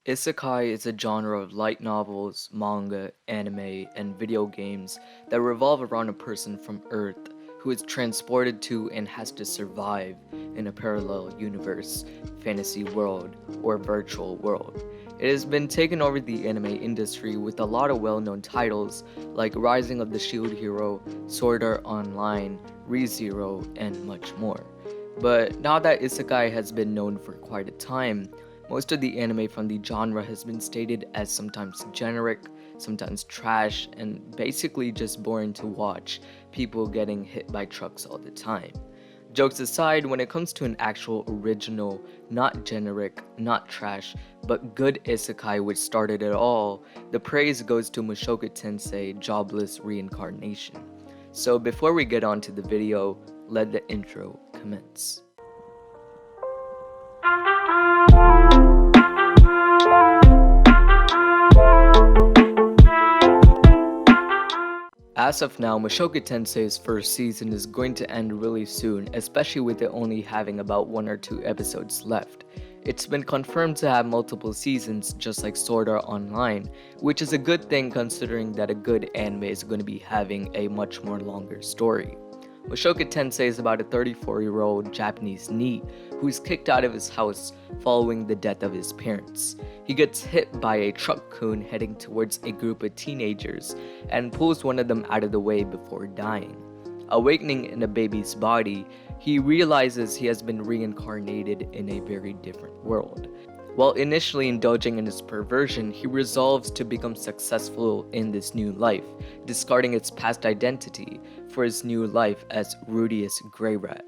Isekai is a genre of light novels, manga, anime, and video games that revolve around a person from Earth who is transported to and has to survive in a parallel universe, fantasy world, or virtual world. It has been taken over the anime industry with a lot of well-known titles like Rising of the Shield Hero, Sword Art Online, ReZero, and much more. But now that Isekai has been known for quite a time, most of the anime from the genre has been stated as sometimes generic, sometimes trash, and basically just boring to watch, people getting hit by trucks all the time. Jokes aside, when it comes to an actual original, not generic, not trash, but good isekai which started it all, the praise goes to Mushoku Tensei Jobless Reincarnation. So before we get on to the video, let the intro commence. As of now, Mushoku Tensei's first season is going to end really soon, especially with it only having about 1 or 2 episodes left. It's been confirmed to have multiple seasons just like Sword Art Online, which is a good thing considering that a good anime is going to be having a much more longer story. Mushoku Tensei is about a 34-year-old Japanese NEET who is kicked out of his house following the death of his parents. He gets hit by a truck-kun heading towards a group of teenagers and pulls one of them out of the way before dying. Awakening in a baby's body, he realizes he has been reincarnated in a very different world. While initially indulging in his perversion, he resolves to become successful in this new life, discarding its past identity for his new life as Rudius Greyrat.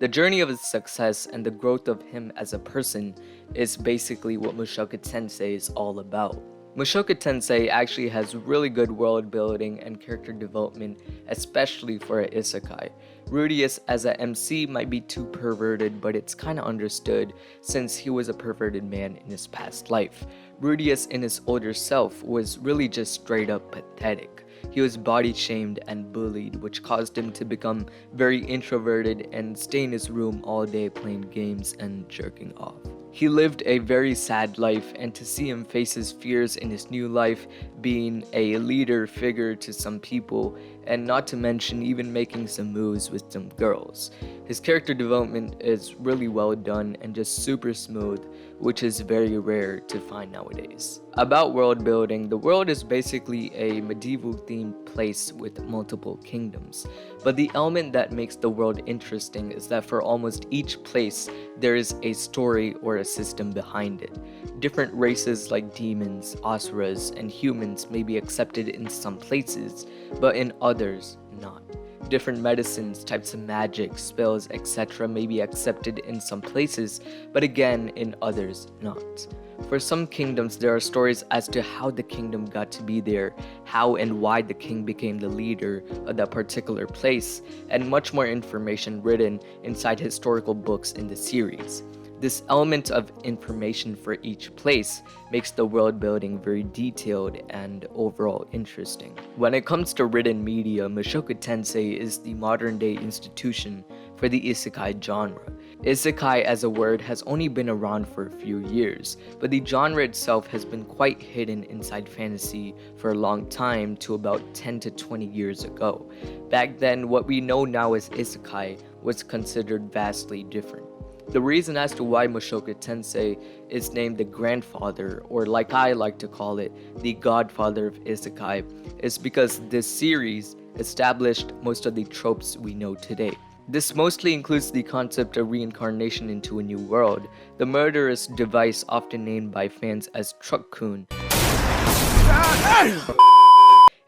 The journey of his success and the growth of him as a person is basically what Mushoku Tensei is all about. Mushoku Tensei actually has really good world building and character development, especially for a isekai. Rudius as a MC might be too perverted, but it's kinda understood since he was a perverted man in his past life. Rudius in his older self was really just straight up pathetic. He was body shamed and bullied, which caused him to become very introverted and stay in his room all day playing games and jerking off. He lived a very sad life, and to see him face his fears in his new life, being a leader figure to some people, and not to mention even making some moves with some girls. His character development is really well done and just super smooth, which is very rare to find nowadays. About world building, the world is basically a medieval themed place with multiple kingdoms, but the element that makes the world interesting is that for almost each place there is a story or a system behind it. Different races like demons, asuras, and humans may be accepted in some places, but in others not. Different medicines, types of magic, spells, etc. may be accepted in some places, but again in others not. For some kingdoms, there are stories as to how the kingdom got to be there, how and why the king became the leader of that particular place, and much more information written inside historical books in the series. This element of information for each place makes the world building very detailed and overall interesting. When it comes to written media, Mushoku Tensei is the modern day institution for the isekai genre. Isekai as a word has only been around for a few years, but the genre itself has been quite hidden inside fantasy for a long time to about 10 to 20 years ago. Back then, what we know now as isekai was considered vastly different. The reason as to why Mushoku Tensei is named the grandfather, or like I like to call it, the godfather of isekai, is because this series established most of the tropes we know today. This mostly includes the concept of reincarnation into a new world, the murderous device often named by fans as truck-kun,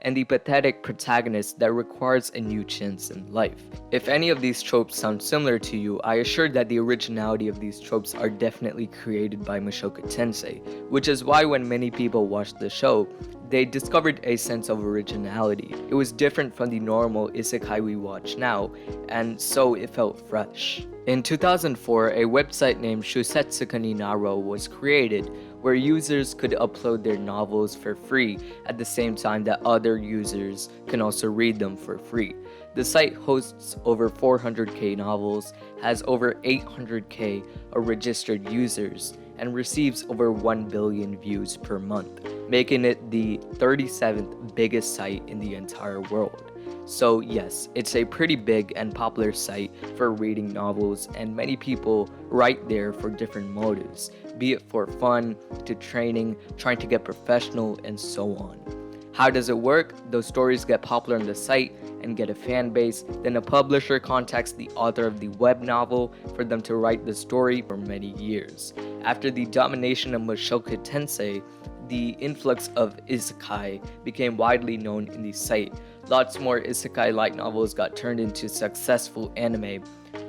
and the pathetic protagonist that requires a new chance in life. If any of these tropes sound similar to you, I assure that the originality of these tropes are definitely created by Mushoku Tensei, which is why when many people watched the show, they discovered a sense of originality. It was different from the normal isekai we watch now, and so it felt fresh. In 2004, a website named Shusetsuka ni Naro was created, where users could upload their novels for free at the same time that other users can also read them for free. The site hosts over 400k novels, has over 800k registered users, and receives over 1 billion views per month, making it the 37th biggest site in the entire world. So yes, it's a pretty big and popular site for reading novels, and many people write there for different motives, be it for fun, to training, trying to get professional, and so on. How does it work? Those stories get popular on the site and get a fan base, then a publisher contacts the author of the web novel for them to write the story for many years. After the domination of Mushoku Tensei, the influx of Isekai became widely known in the site. Lots more Isekai light novels got turned into successful anime,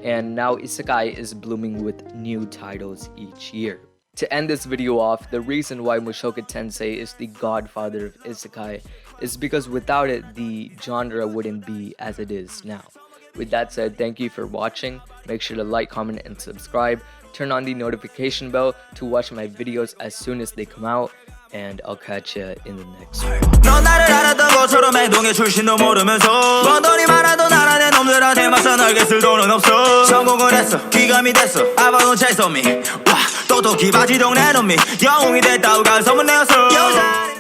and now Isekai is blooming with new titles each year. To end this video off, the reason why Mushoku Tensei is the godfather of Isekai is because without it, the genre wouldn't be as it is now. With that said, thank you for watching. Make sure to like, comment, and subscribe. Turn on the notification bell to watch my videos as soon as they come out, and I'll catch you in the next one. 넌 나를 알았던 것처럼 행동의 출신도 모르면서 번돈이 많아도 나라 내 놈들한테 맞서 날개 쓸 돈은 없어 성공을 했어 귀감이 됐어 아바돈 chase on me 와 똑똑히 바지 동네 놈이 영웅이 됐다고 갈 소문 내었어